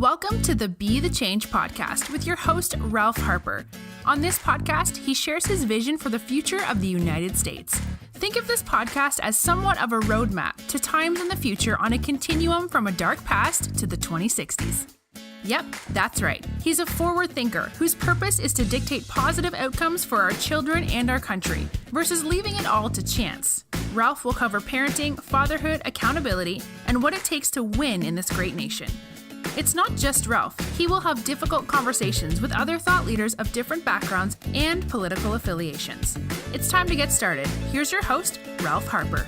Welcome to the Be the Change podcast with your host, Ralph Harper. On this podcast, he shares his vision for the future of the United States. Think of this podcast as somewhat of a roadmap to times in the future on a continuum from a dark past to the 2060s. Yep, that's right. He's a forward thinker whose purpose is to dictate positive outcomes for our children and our country versus leaving it all to chance. Ralph will cover parenting, fatherhood, accountability, and what it takes to win in this great nation. It's not just Ralph. He will have difficult conversations with other thought leaders of different backgrounds and political affiliations. It's time to get started. Here's your host, Ralph Harper.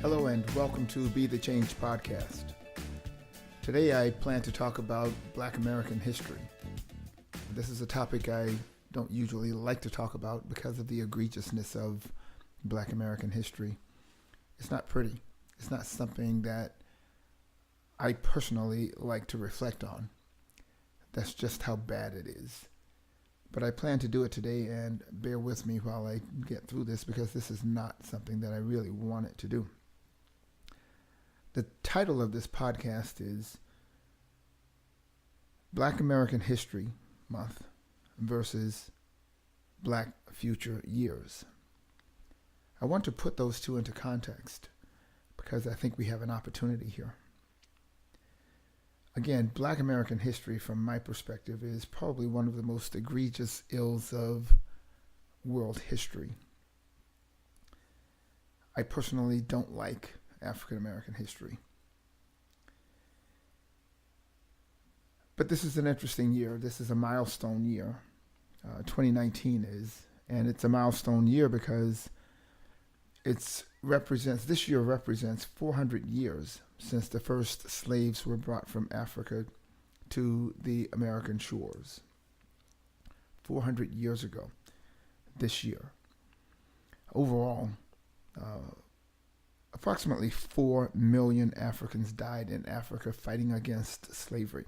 Hello and welcome to Be the Change podcast. Today I plan to talk about Black American history. This is a topic I don't usually like to talk about because of the egregiousness of Black American history. It's not pretty. It's not something that I personally like to reflect on. That's just how bad it is. But I plan to do it today, and bear with me while I get through this because this is not something that I really wanted to do. The title of this podcast is Black American History Month versus Black Future Years. I want to put those two into context because I think we have an opportunity here. Again, Black American history, from my perspective, is probably one of the most egregious ills of world history. I personally don't like African American history. But this is an interesting year. This is a milestone year. 2019 is, and it's a milestone year because this year represents 400 years since the first slaves were brought from Africa to the American shores. 400 years ago, this year. Overall, approximately 4 million Africans died in Africa fighting against slavery.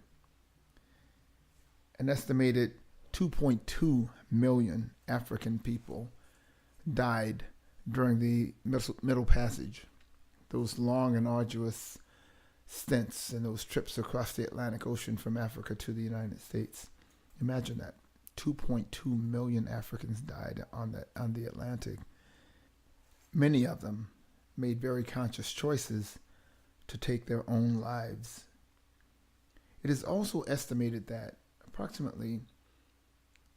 An estimated 2.2 million African people died during the Middle Passage, those long and arduous stints and those trips across the Atlantic Ocean from Africa to the United States. Imagine that. 2.2 million Africans died on the Atlantic. Many of them made very conscious choices to take their own lives. It is also estimated that approximately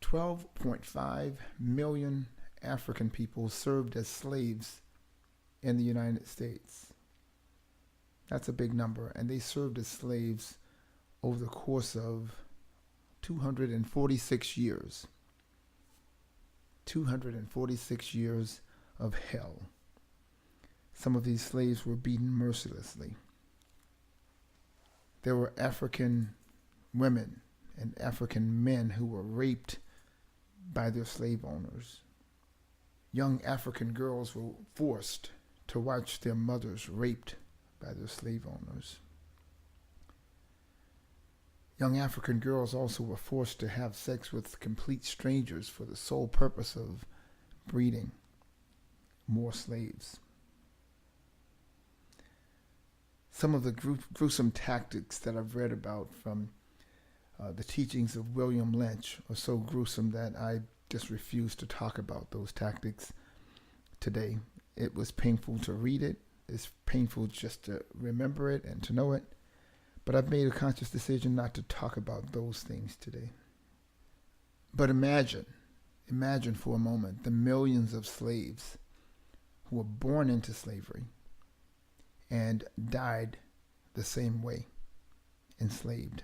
12.5 million African people served as slaves in the United States. That's a big number, and they served as slaves over the course of 246 years. 246 years of hell. Some of these slaves were beaten mercilessly. There were African women and African men who were raped by their slave owners. Young African girls were forced to watch their mothers raped by their slave owners. Young African girls also were forced to have sex with complete strangers for the sole purpose of breeding more slaves. Some of the gruesome tactics that I've read about from the teachings of William Lynch are so gruesome that I just refuse to talk about those tactics today. It was painful to read it. It's painful just to remember it and to know it. But I've made a conscious decision not to talk about those things today. But imagine for a moment the millions of slaves who were born into slavery and died the same way, enslaved.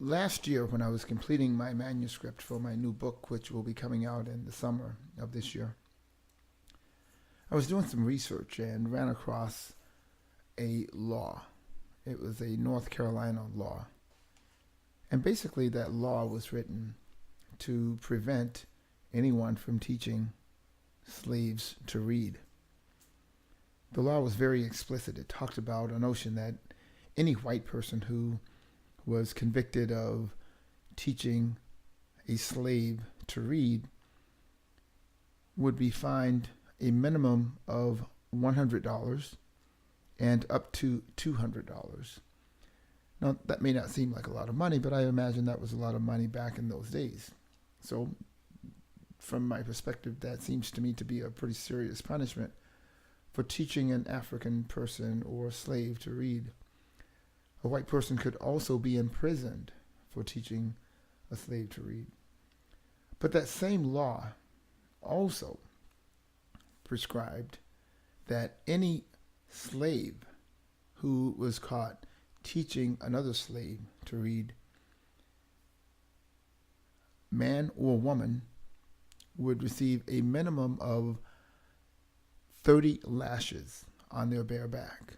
Last year, when I was completing my manuscript for my new book, which will be coming out in the summer of this year, I was doing some research and ran across a law. It was a North Carolina law. And basically that law was written to prevent anyone from teaching slaves to read. The law was very explicit. It talked about a notion that any white person who was convicted of teaching a slave to read would be fined a minimum of $100 and up to $200. Now, that may not seem like a lot of money, but I imagine that was a lot of money back in those days. So, from my perspective, that seems to me to be a pretty serious punishment for teaching an African person or slave to read. A white person could also be imprisoned for teaching a slave to read. But that same law also prescribed that any slave who was caught teaching another slave to read, man or woman, would receive a minimum of 30 lashes on their bare back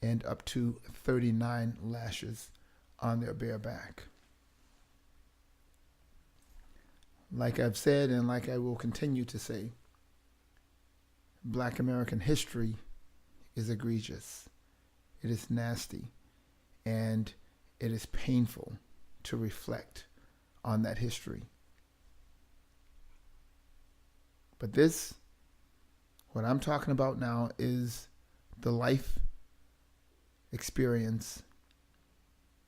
and up to 39 lashes on their bare back. Like I've said, and like I will continue to say, Black American history is egregious. It is nasty. And it is painful to reflect on that history. But this, what I'm talking about now, is the life experience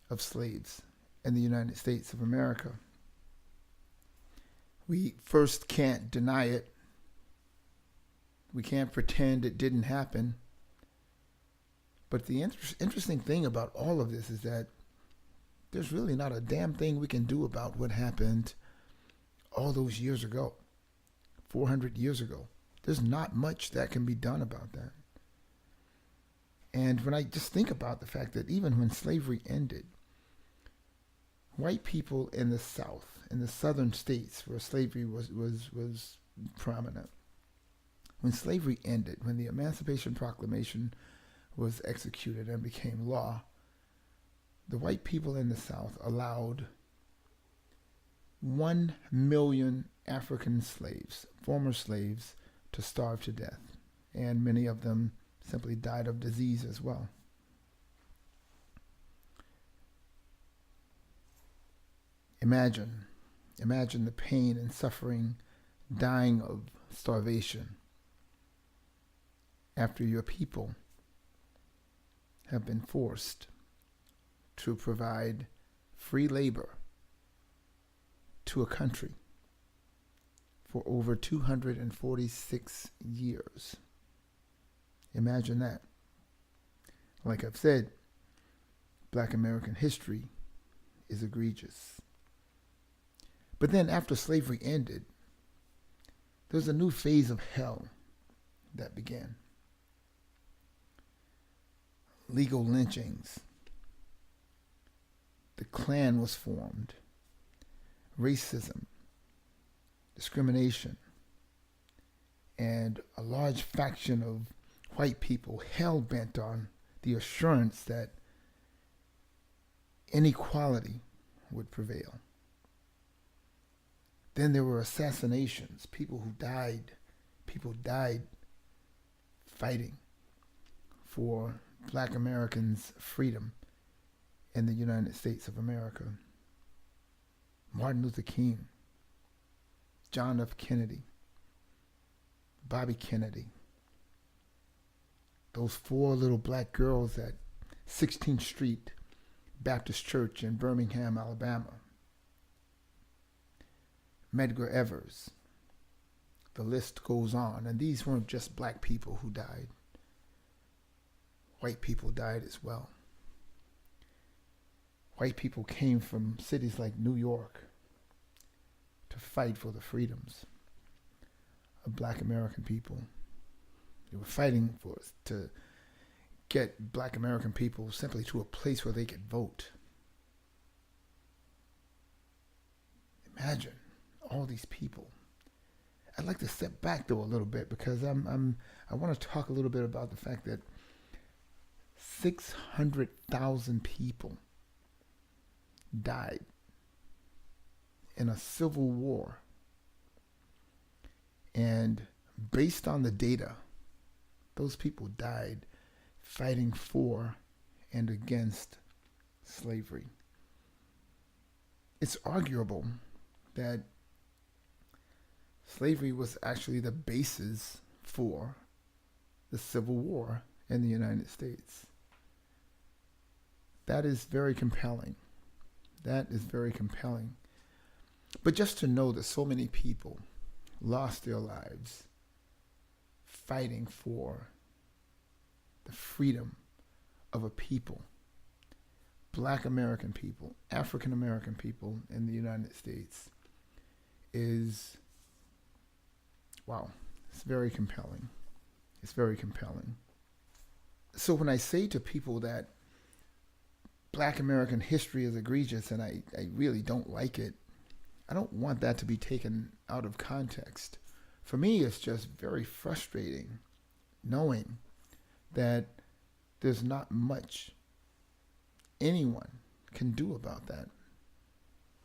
of slaves in the United States of America. We first can't deny it. We can't pretend it didn't happen. But the interesting thing about all of this is that there's really not a damn thing we can do about what happened all those years ago, 400 years ago. There's not much that can be done about that. And when I just think about the fact that even when slavery ended, white people in the South, in the southern states where slavery was prominent, when slavery ended, when the Emancipation Proclamation was executed and became law, the white people in the South allowed 1 million African slaves, former slaves, to starve to death. And many of them simply died of disease as well. Imagine the pain and suffering, dying of starvation after your people have been forced to provide free labor to a country for over 246 years. Imagine that. Like I've said, Black American history is egregious. But then after slavery ended, there's a new phase of hell that began. Legal lynchings. The Klan was formed. Racism, discrimination, and a large faction of white people hell-bent on the assurance that inequality would prevail. Then there were assassinations, people died fighting for Black Americans' freedom in the United States of America. Martin Luther King, John F. Kennedy, Bobby Kennedy, those 4 little black girls at 16th Street Baptist Church in Birmingham, Alabama, Medgar Evers. The list goes on. And these weren't just black people who died. White people died as well. White people came from cities like New York to fight for the freedoms of Black American people. They were fighting to get Black American people simply to a place where they could vote. Imagine all these people. I'd like to step back though a little bit because I want to talk a little bit about the fact that 600,000 people died in a civil war. And based on the data, those people died fighting for and against slavery. It's arguable that slavery was actually the basis for the Civil War in the United States. That is very compelling. That is very compelling. But just to know that so many people lost their lives fighting for the freedom of a people, Black American people, African American people in the United States, is, wow, it's very compelling. It's very compelling. So when I say to people that Black American history is egregious and I really don't like it, I don't want that to be taken out of context. For me, it's just very frustrating knowing that there's not much anyone can do about that.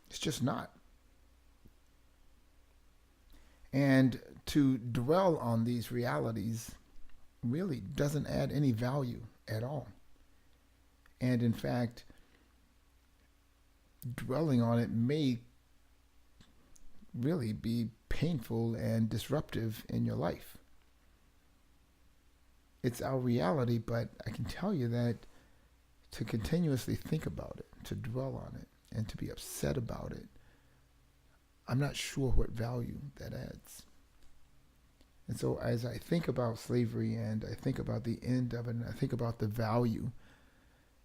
It's just not. And to dwell on these realities really doesn't add any value at all. And in fact, dwelling on it may really be painful and disruptive in your life. It's our reality, but I can tell you that to continuously think about it, to dwell on it, and to be upset about it, I'm not sure what value that adds. And so as I think about slavery and I think about the end of it, and I think about the value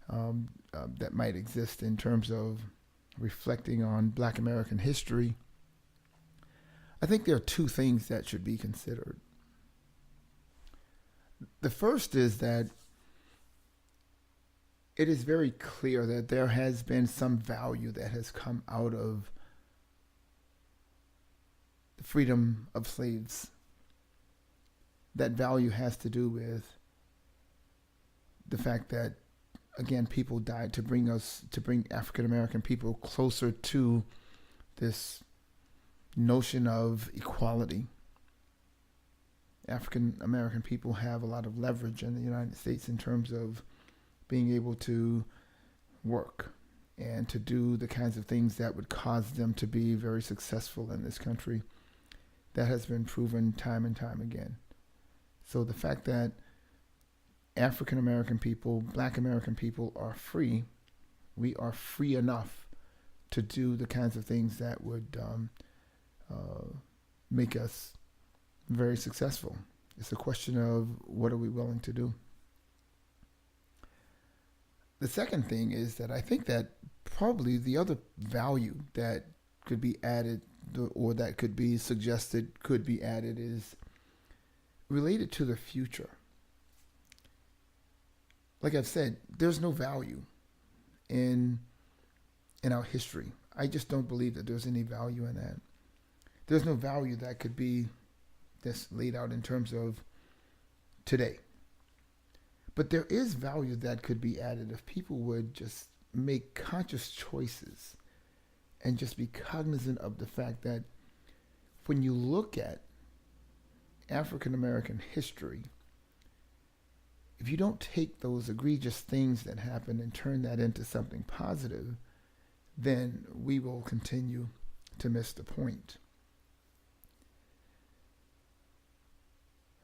that might exist in terms of reflecting on Black American history, I think there are two things that should be considered. The first is that it is very clear that there has been some value that has come out of the freedom of slaves. That value has to do with the fact that, again, people died to bring African American people closer to this notion of equality. African American people have a lot of leverage in the United States in terms of being able to work and to do the kinds of things that would cause them to be very successful in this country. That has been proven time and time again. So the fact that African American people, Black American people are free, we are free enough to do the kinds of things that would make us very successful. It's a question of what are we willing to do. The second thing is that I think that probably the other value that could be added or that could be suggested could be added is related to the future. Like I've said, there's no value in our history. I just don't believe that there's any value in that. There's no value that could be this laid out in terms of today. But there is value that could be added if people would just make conscious choices and just be cognizant of the fact that when you look at African American history, if you don't take those egregious things that happen and turn that into something positive, then we will continue to miss the point.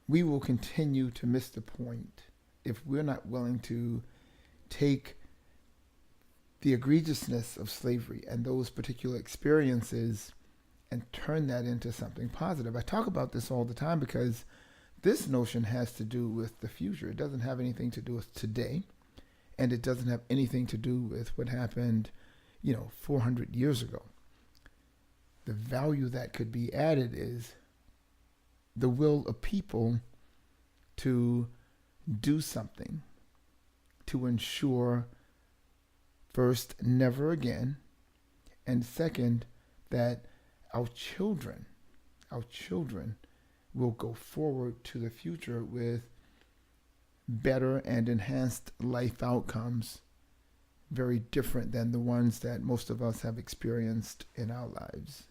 We will continue to miss the point if we're not willing to take the egregiousness of slavery and those particular experiences and turn that into something positive. I talk about this all the time because this notion has to do with the future. It doesn't have anything to do with today, and it doesn't have anything to do with what happened, 400 years ago. The value that could be added is the will of people to do something to ensure, first, never again, and second, that our children will go forward to the future with better and enhanced life outcomes, very different than the ones that most of us have experienced in our lives.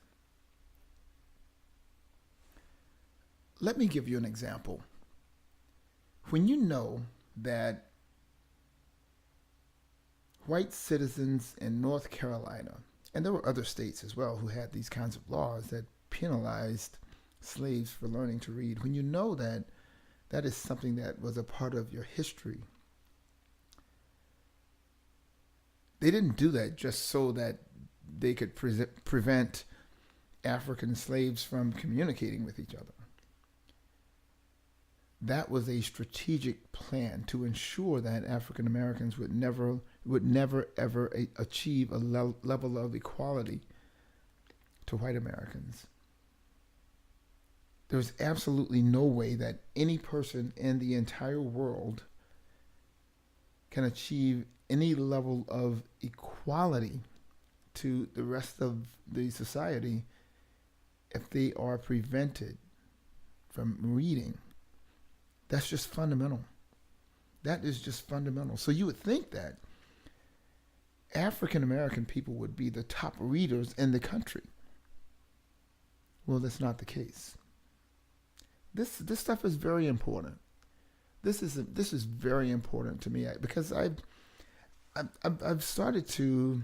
Let me give you an example. When you know that white citizens in North Carolina, and there were other states as well who had these kinds of laws that penalized slaves for learning to read, when you know that that is something that was a part of your history. They didn't do that just so that they could prevent African slaves from communicating with each other. That was a strategic plan to ensure that African Americans would never ever achieve a level of equality to white Americans. There's absolutely no way that any person in the entire world can achieve any level of equality to the rest of the society if they are prevented from reading. That's just fundamental. That is just fundamental. So you would think that African American people would be the top readers in the country. Well, that's not the case. This stuff is very important. This is very important to me because I've started to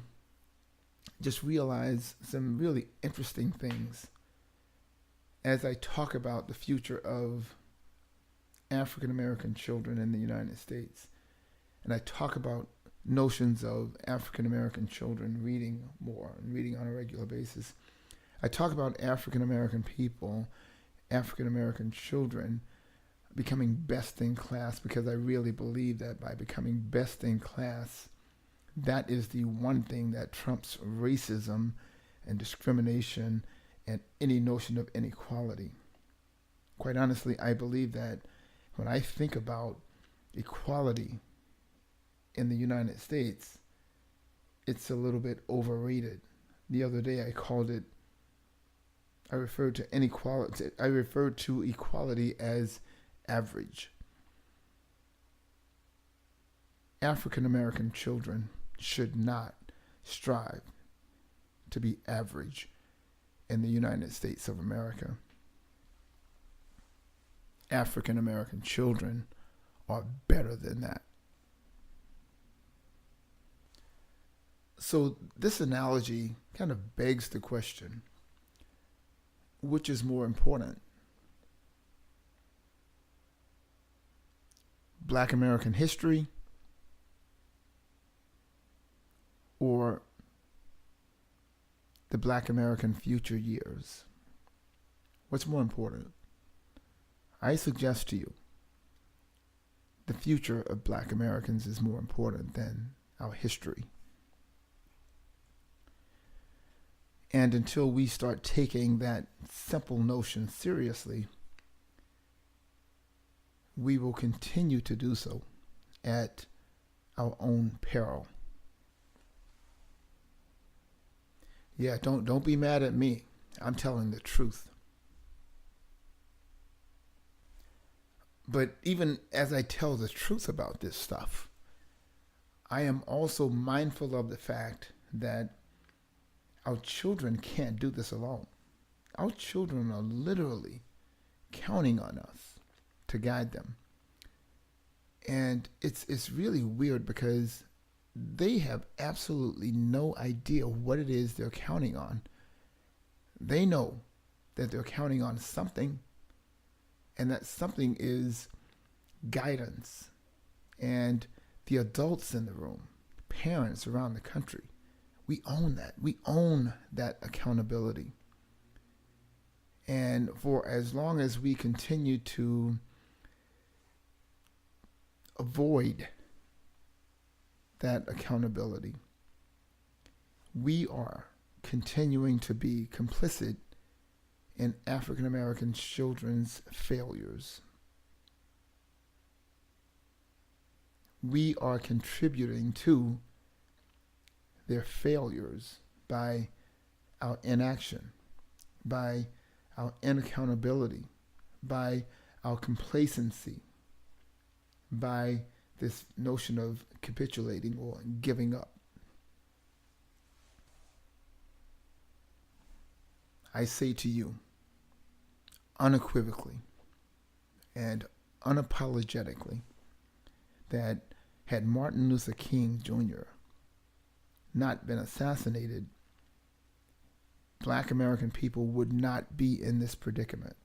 just realize some really interesting things as I talk about the future of African American children in the United States, and I talk about notions of African American children reading more and reading on a regular basis. I talk about African American people, African American children becoming best in class, because I really believe that by becoming best in class, that is the one thing that trumps racism and discrimination and any notion of inequality. Quite honestly, I believe that when I think about equality in the United States, it's a little bit overrated. The other day I referred to equality as average. African American children should not strive to be average in the United States of America. African American children are better than that. So this analogy kind of begs the question, which is more important? Black American history or the Black American future years? What's more important? I suggest to you the future of Black Americans is more important than our history. And until we start taking that simple notion seriously, we will continue to do so at our own peril. Yeah, don't be mad at me. I'm telling the truth. But even as I tell the truth about this stuff, I am also mindful of the fact that our children can't do this alone. Our children are literally counting on us to guide them. And it's really weird because they have absolutely no idea what it is they're counting on. They know that they're counting on something, and that something is guidance. And the adults in the room, parents around the country, we own that. We own that accountability. And for as long as we continue to avoid that accountability, we are continuing to be complicit in African American children's failures. We are contributing to their failures by our inaction, by our inaccountability, by our complacency, by this notion of capitulating or giving up. I say to you, unequivocally and unapologetically, that had Martin Luther King Jr. not been assassinated, Black American people would not be in this predicament.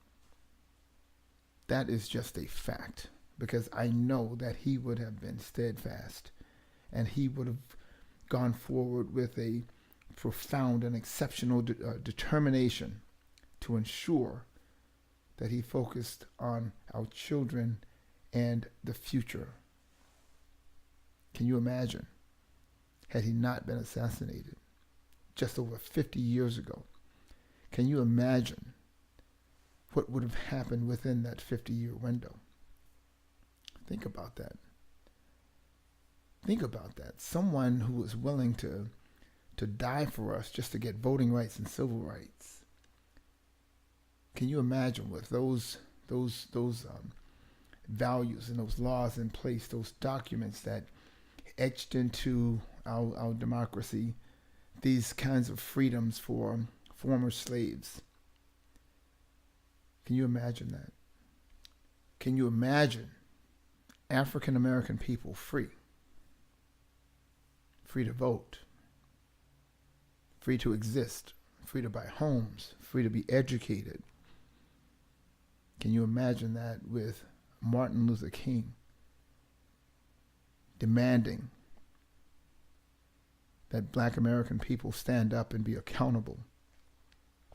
That is just a fact, because I know that he would have been steadfast and he would have gone forward with a profound and exceptional determination to ensure that he focused on our children and the future. Can you imagine, had he not been assassinated just over 50 years ago? Can you imagine what would have happened within that 50-year window? Think about that. Think about that. Someone who was willing to die for us just to get voting rights and civil rights. Can you imagine with those values and those laws in place, those documents that etched into our democracy, these kinds of freedoms for former slaves? Can you imagine that? Can you imagine African American people free to vote, free to exist, free to buy homes, free to be educated? Can you imagine that with Martin Luther King demanding that Black American people stand up and be accountable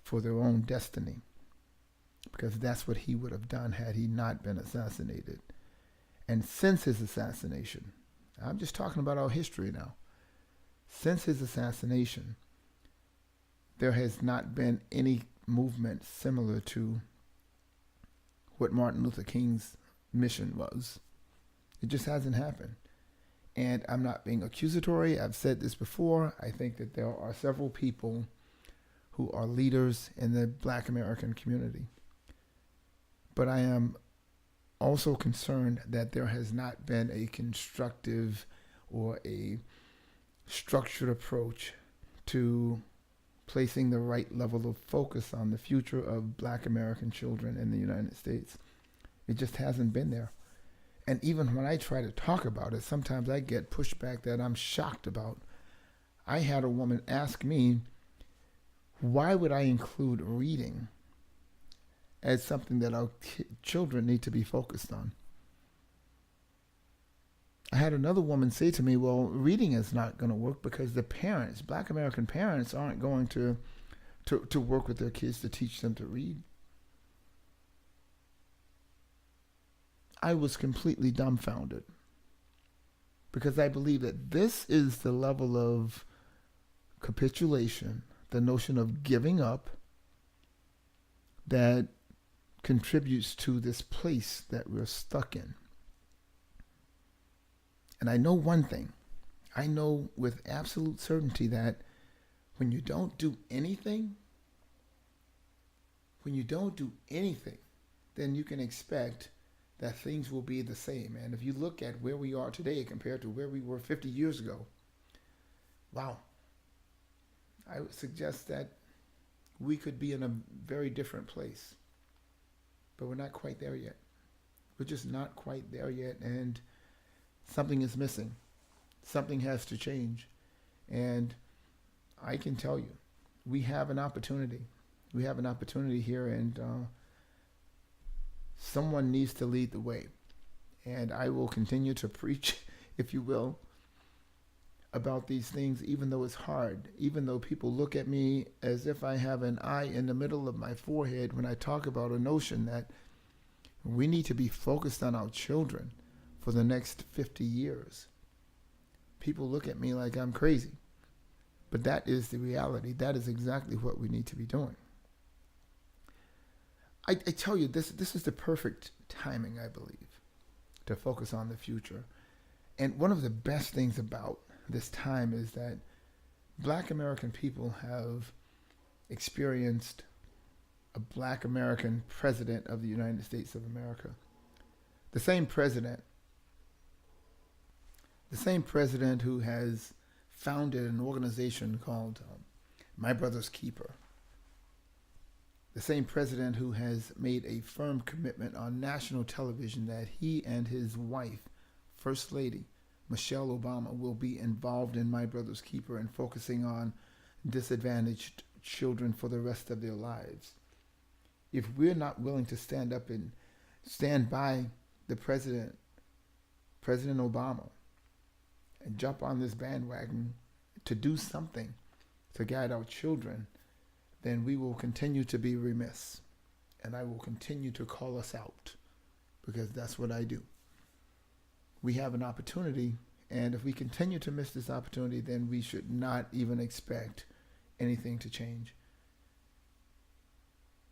for their own destiny? Because that's what he would have done had he not been assassinated. And since his assassination, I'm just talking about our history now. Since his assassination, there has not been any movement similar to what Martin Luther King's mission was. It just hasn't happened. And I'm not being accusatory. I've said this before. I think that there are several people who are leaders in the Black American community. But I am also concerned that there has not been a constructive or a structured approach to placing the right level of focus on the future of Black American children in the United States. It just hasn't been there. And even when I try to talk about it, sometimes I get pushback that I'm shocked about. I had a woman ask me, why would I include reading as something that our children need to be focused on? I had another woman say to me, well, reading is not going to work because the parents, Black American parents, aren't going to work with their kids to teach them to read. I was completely dumbfounded because I believe that this is the level of capitulation, the notion of giving up, that contributes to this place that we're stuck in. And I know one thing. I know with absolute certainty that when you don't do anything, then you can expect that things will be the same. And if you look at where we are today compared to where we were 50 years ago, wow, I would suggest that we could be in a very different place. But we're not quite there yet. We're just not quite there yet, and something is missing. Something has to change. And I can tell you, we have an opportunity. We have an opportunity here, and someone needs to lead the way. And I will continue to preach, if you will, about these things, even though it's hard, even though people look at me as if I have an eye in the middle of my forehead when I talk about a notion that we need to be focused on our children for the next 50 years. People look at me like I'm crazy. But that is the reality. That is exactly what we need to be doing. I tell you, this is the perfect timing, I believe, to focus on the future. And one of the best things about this time is that Black American people have experienced a Black American president of the United States of America. The same president who has founded an organization called My Brother's Keeper. The same president who has made a firm commitment on national television that he and his wife, First Lady Michelle Obama, will be involved in My Brother's Keeper and focusing on disadvantaged children for the rest of their lives. If we're not willing to stand up and stand by the President Obama, and jump on this bandwagon to do something to guide our children, then we will continue to be remiss. And I will continue to call us out, because that's what I do. We have an opportunity, and if we continue to miss this opportunity, then we should not even expect anything to change.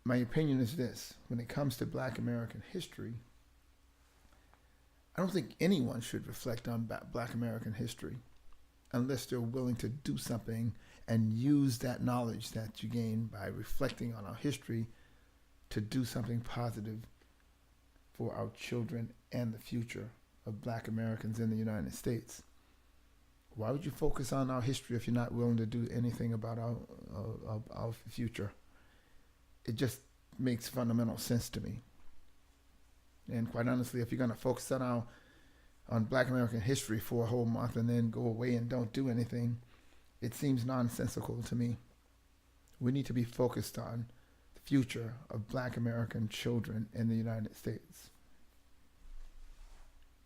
My opinion is this: when it comes to Black American history, I don't think anyone should reflect on Black American history unless they're willing to do something and use that knowledge that you gain by reflecting on our history to do something positive for our children and the future of Black Americans in the United States. Why would you focus on our history if you're not willing to do anything about our future? It just makes fundamental sense to me. And quite honestly, if you're going to focus on Black American history for a whole month and then go away and don't do anything, it seems nonsensical to me. We need to be focused on the future of Black American children in the United States.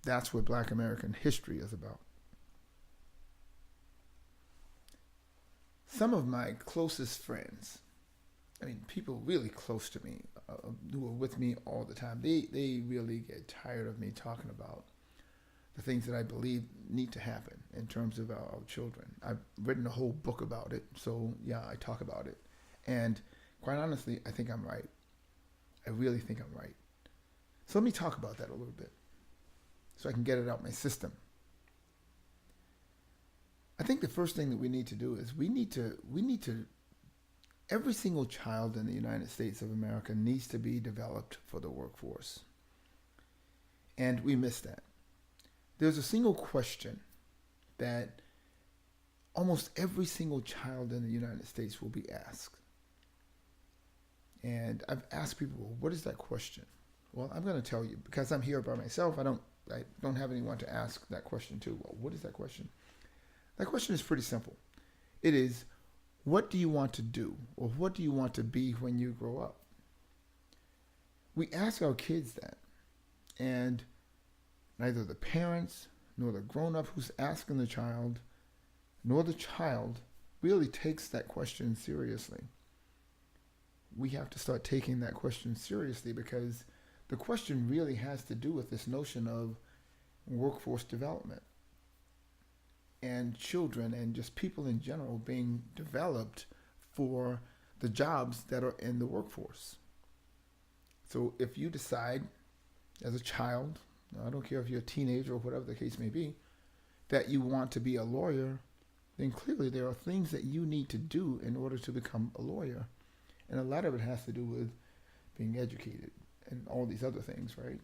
That's what Black American history is about. Some of my closest friends, people really close to me, who are with me all the time, they really get tired of me talking about the things that I believe need to happen in terms of our children. I've written a whole book about it, so yeah, I talk about it. And quite honestly, I think I'm right. I really think I'm right. So let me talk about that a little bit so I can get it out my system. I think the first thing that we need to do is we need to every single child in the United States of America needs to be developed for the workforce. And we miss that. There's a single question that almost every single child in the United States will be asked. And I've asked people, well, what is that question? Well, I'm going to tell you, because I'm here by myself. I don't have anyone to ask that question to. Well, what is that question? That question is pretty simple. It is, what do you want to do, or what do you want to be when you grow up? We ask our kids that, and neither the parents nor the grown-up who's asking the child, nor the child really takes that question seriously. We have to start taking that question seriously, because the question really has to do with this notion of workforce development and children and just people in general being developed for the jobs that are in the workforce. So if you decide as a child, I don't care if you're a teenager or whatever the case may be, that you want to be a lawyer, then clearly there are things that you need to do in order to become a lawyer. And a lot of it has to do with being educated and all these other things, right?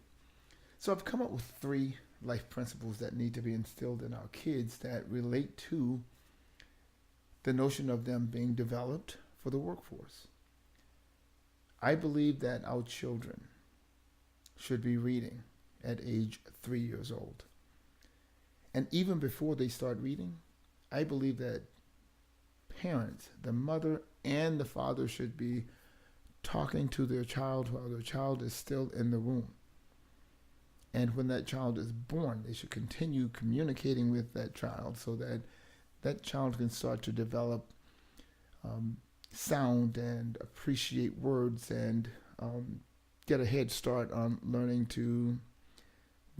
So I've come up with 3 life principles that need to be instilled in our kids that relate to the notion of them being developed for the workforce. I believe that our children should be reading at age 3 years old. And even before they start reading, I believe that parents, the mother and the father, should be talking to their child while their child is still in the womb. And when that child is born, they should continue communicating with that child so that that child can start to develop sound and appreciate words and get a head start on learning to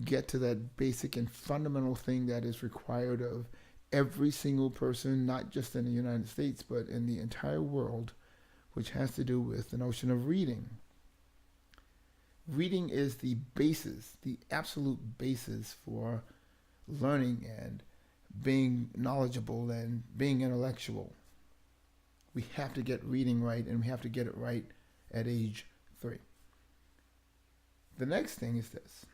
get to that basic and fundamental thing that is required of every single person, not just in the United States, but in the entire world, which has to do with the notion of reading. Reading is the basis, the absolute basis for learning and being knowledgeable and being intellectual. We have to get reading right, and we have to get it right at age 3. The next thing is this.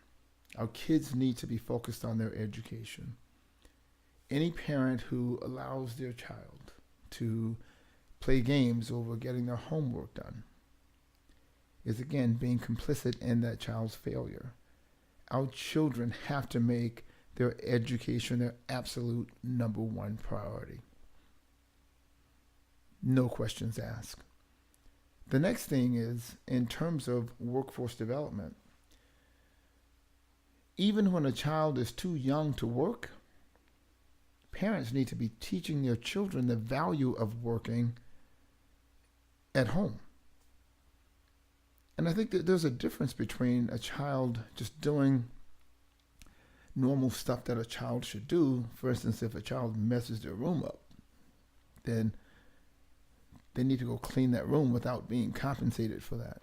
Our kids need to be focused on their education. Any parent who allows their child to play games over getting their homework done is again being complicit in that child's failure. Our children have to make their education their absolute number 1 priority. No questions asked. The next thing is, in terms of workforce development, even when a child is too young to work, parents need to be teaching their children the value of working at home. And I think that there's a difference between a child just doing normal stuff that a child should do. For instance, if a child messes their room up, then they need to go clean that room without being compensated for that.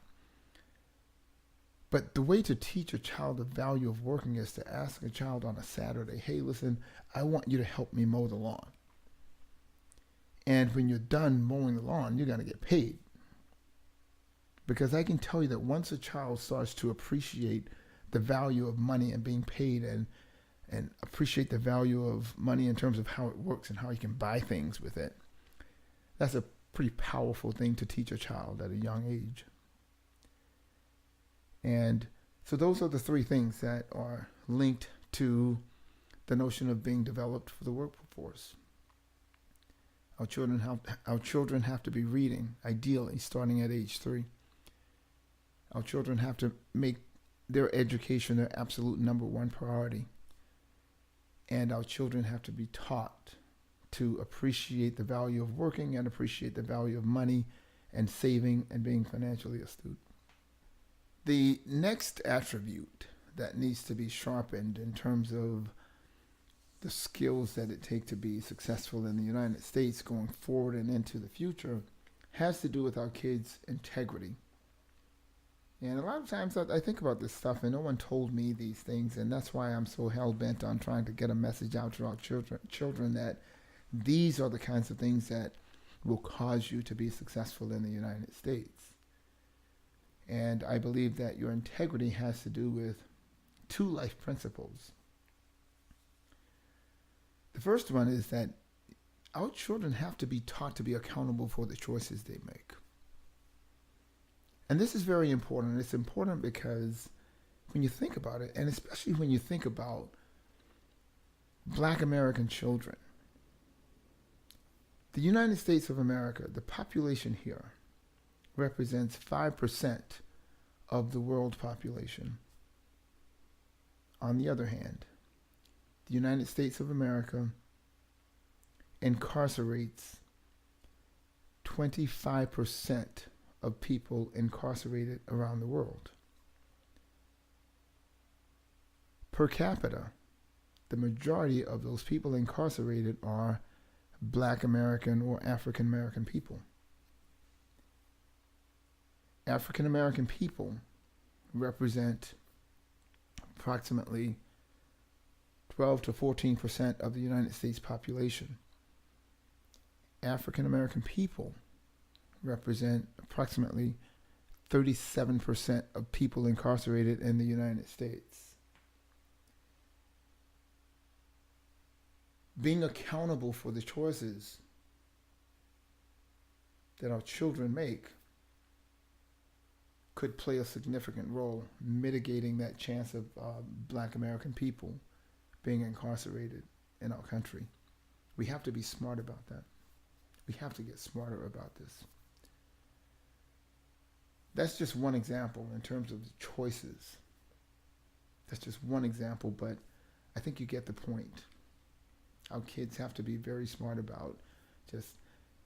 But the way to teach a child the value of working is to ask a child on a Saturday, hey, listen, I want you to help me mow the lawn. And when you're done mowing the lawn, you're going to get paid. Because I can tell you that once a child starts to appreciate the value of money and being paid and appreciate the value of money in terms of how it works and how you can buy things with it, that's a pretty powerful thing to teach a child at a young age. And so those are the three things that are linked to the notion of being developed for the workforce. Our children have to be reading, ideally starting at age 3. Our children have to make their education their absolute number one priority. And our children have to be taught to appreciate the value of working and appreciate the value of money and saving and being financially astute. The next attribute that needs to be sharpened in terms of the skills that it takes to be successful in the United States going forward and into the future has to do with our kids' integrity. And a lot of times I think about this stuff and no one told me these things, and that's why I'm so hell-bent on trying to get a message out to our children that these are the kinds of things that will cause you to be successful in the United States. And I believe that your integrity has to do with 2 life principles. The first one is that our children have to be taught to be accountable for the choices they make. And this is very important. It's important because when you think about it, and especially when you think about Black American children, the United States of America, the population here, represents 5% of the world population. On the other hand, the United States of America incarcerates 25% of people incarcerated around the world. Per capita, the majority of those people incarcerated are Black American or African American people. African American people represent approximately 12 to 14% of the United States population. African American people represent approximately 37% of people incarcerated in the United States. Being accountable for the choices that our children make could play a significant role mitigating that chance of Black American people being incarcerated in our country. We have to be smart about that. We have to get smarter about this. That's just one example in terms of the choices. That's just one example, but I think you get the point. Our kids have to be very smart about just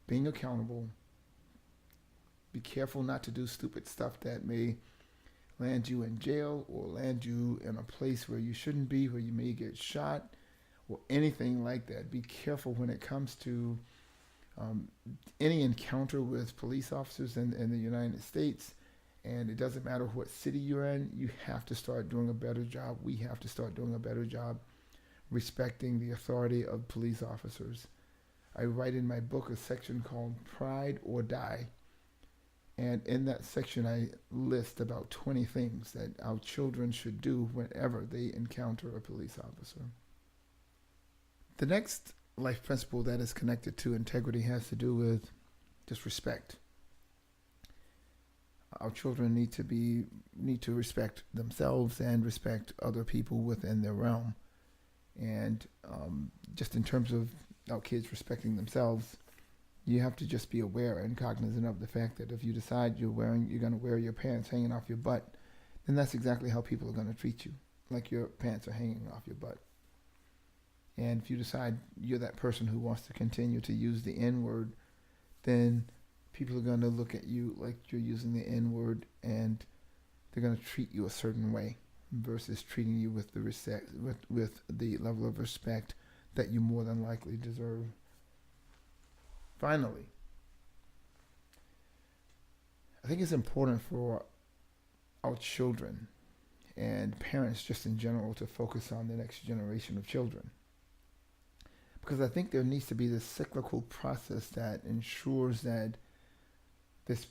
being accountable. Be careful not to do stupid stuff that may land you in jail or land you in a place where you shouldn't be, where you may get shot or anything like that. Be careful when it comes to any encounter with police officers in the United States. And it doesn't matter what city you're in, you have to start doing a better job. We have to start doing a better job respecting the authority of police officers. I write in my book a section called Pride or Die. And in that section, I list about 20 things that our children should do whenever they encounter a police officer. The next life principle that is connected to integrity has to do with just respect. Our children need to respect themselves and respect other people within their realm. And just in terms of our kids respecting themselves, you have to just be aware and cognizant of the fact that if you decide you're going to wear your pants hanging off your butt, then that's exactly how people are going to treat you. like your pants are hanging off your butt. And if you decide you're that person who wants to continue to use the N-word, then people are going to look at you like you're using the N-word, and they're going to treat you a certain way versus treating you with with the level of respect that you more than likely deserve. Finally, I think it's important for our children and parents just in general to focus on the next generation of children. Because I think there needs to be this cyclical process that ensures that this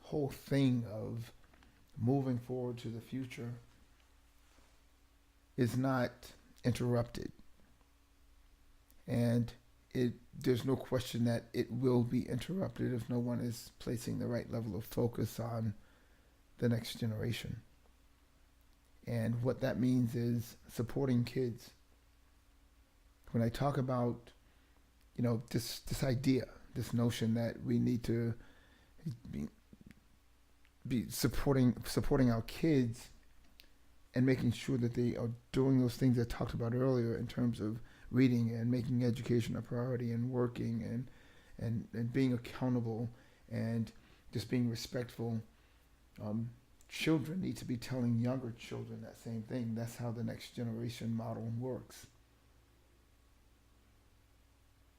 whole thing of moving forward to the future is not interrupted. And there's no question that it will be interrupted if no one is placing the right level of focus on the next generation. And what that means is supporting kids. When I talk about, this idea, this notion that we need to be supporting our kids and making sure that they are doing those things I talked about earlier in terms of reading and making education a priority and working and being accountable and just being respectful. Children need to be telling younger children that same thing. That's how the next generation model works.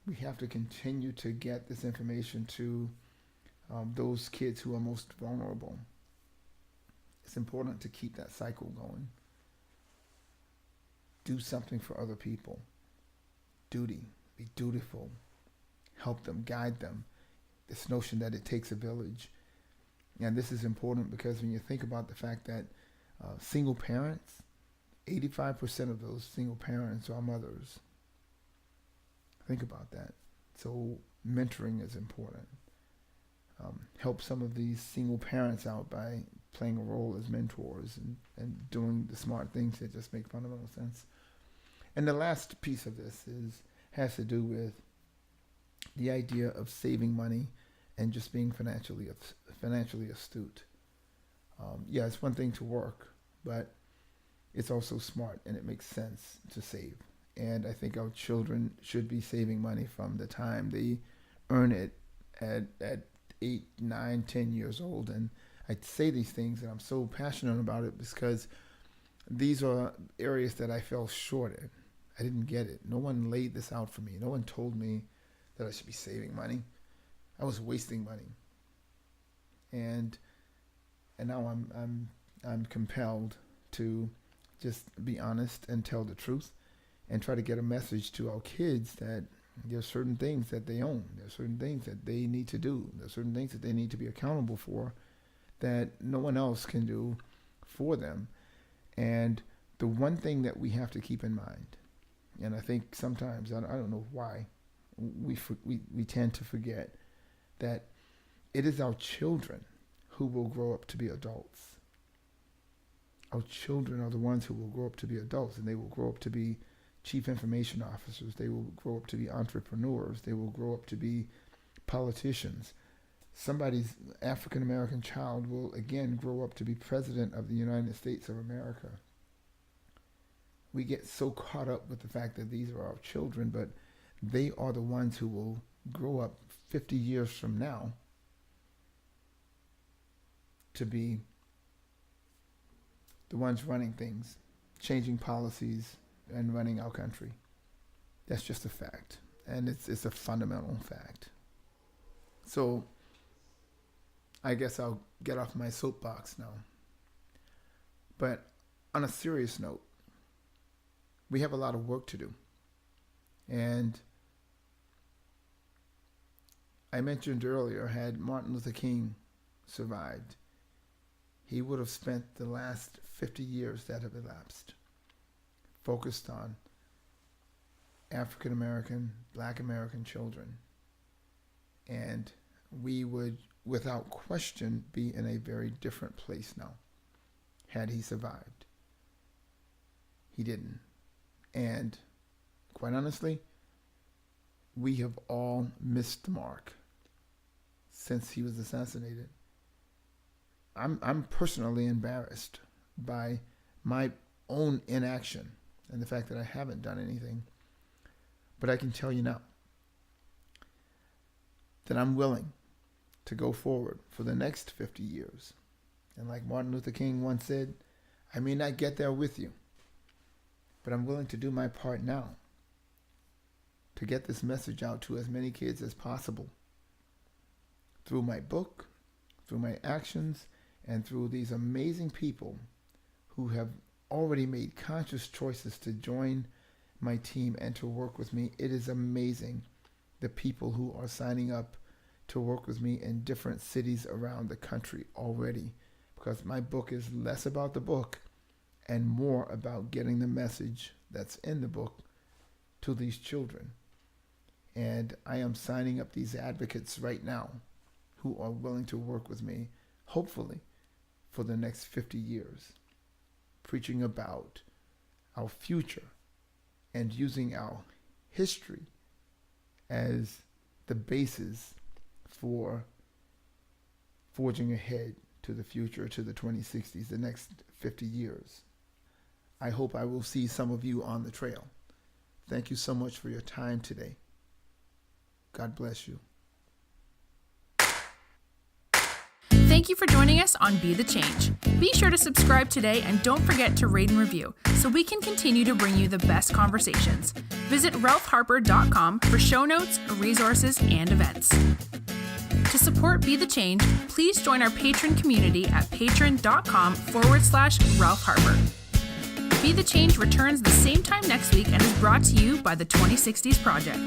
We have to continue to get this information to those kids who are most vulnerable. It's important to keep that cycle going. Do something for other people. Duty. Be dutiful. Help them, guide them. This notion that it takes a village. And this is important because when you think about the fact that single parents, 85% of those single parents are mothers. Think about that. So mentoring is important. Help some of these single parents out by playing a role as mentors and doing the smart things that just make fundamental sense. And the last piece of this has to do with the idea of saving money and just being financially astute. It's one thing to work, but it's also smart and it makes sense to save. And I think our children should be saving money from the time they earn it at 8, 9, 10 years old. And I say these things and I'm so passionate about it because these are areas that I fell short in. I didn't get it. No one laid this out for me. No one told me that I should be saving money. I was wasting money. And now I'm compelled to just be honest and tell the truth and try to get a message to our kids that there are certain things that they own. There are certain things that they need to do. There are certain things that they need to be accountable for that no one else can do for them. And the one thing that we have to keep in mind, and I think sometimes, I don't know why, we tend to forget that it is our children who will grow up to be adults. Our children are the ones who will grow up to be adults, and they will grow up to be chief information officers. They will grow up to be entrepreneurs. They will grow up to be politicians. Somebody's African-American child will again grow up to be president of the United States of America. We get so caught up with the fact that these are our children, but they are the ones who will grow up 50 years from now to be the ones running things, changing policies, and running our country. That's just a fact. And it's a fundamental fact. So I guess I'll get off my soapbox now. But on a serious note, we have a lot of work to do. And I mentioned earlier, had Martin Luther King survived, he would have spent the last 50 years that have elapsed focused on African American, Black American children. And we would, without question, be in a very different place now had he survived. He didn't. And quite honestly, we have all missed the mark since he was assassinated. I'm personally embarrassed by my own inaction and the fact that I haven't done anything. But I can tell you now that I'm willing to go forward for the next 50 years. And like Martin Luther King once said, I may not get there with you, but I'm willing to do my part now to get this message out to as many kids as possible through my book, through my actions, and through these amazing people who have already made conscious choices to join my team and to work with me. It is amazing the people who are signing up to work with me in different cities around the country already, because my book is less about the book and more about getting the message that's in the book to these children. And I am signing up these advocates right now who are willing to work with me, hopefully, for the next 50 years, preaching about our future and using our history as the basis for forging ahead to the future, to the 2060s, the next 50 years. I hope I will see some of you on the trail. Thank you so much for your time today. God bless you. Thank you for joining us on Be the Change. Be sure to subscribe today and don't forget to rate and review so we can continue to bring you the best conversations. Visit ralphharper.com for show notes, resources, and events. To support Be the Change, please join our patron community at patreon.com/Ralph Harper. Be the Change returns the same time next week and is brought to you by the 2060s Project.